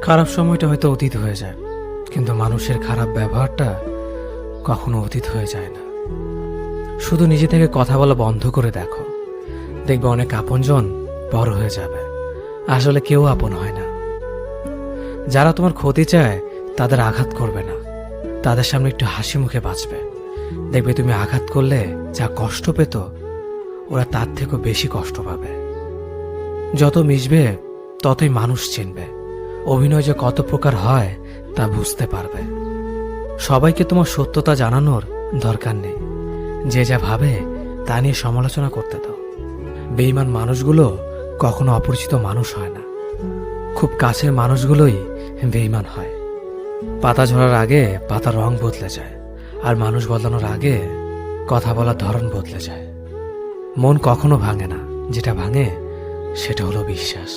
খারাপ সময়টা হয়তো অতীত হয়ে যায়, কিন্তু মানুষের খারাপ ব্যবহারটা কখনো অতীত হয়ে যায় না। শুধু নিজে থেকে কথা বলা বন্ধ করে দেখো, দেখবে অনেক আপনজন বড় হয়ে যাবে। আসলে কেউ আপন হয় না। যারা তোমার ক্ষতি চায় তাদের আঘাত করবে না, তাদের সামনে একটু হাসি মুখে বাঁচবে। দেখবে তুমি আঘাত করলে যা কষ্ট পেত, ওরা তার থেকেও বেশি কষ্ট পাবে। যত মিশবে ততই মানুষ চিনবে, অভিনয় যে কত প্রকার হয় তা বুঝতে পারবে। সবাইকে তোমার সত্যতা জানানোর দরকার নেই, যে যা ভাবে তা নিয়ে সমালোচনা করতে দাও। বেঈমান মানুষগুলো কখনো অপরিচিত মানুষ হয় না, খুব কাছের মানুষগুলোই বেঈমান হয়। পাতা ঝরার আগে পাতার রং বদলে যায়, আর মানুষ বদলানোর আগে কথা বলার ধরন বদলে যায়। মন কখনো ভাঙে না, যেটা ভাঙে সেটা হলো বিশ্বাস।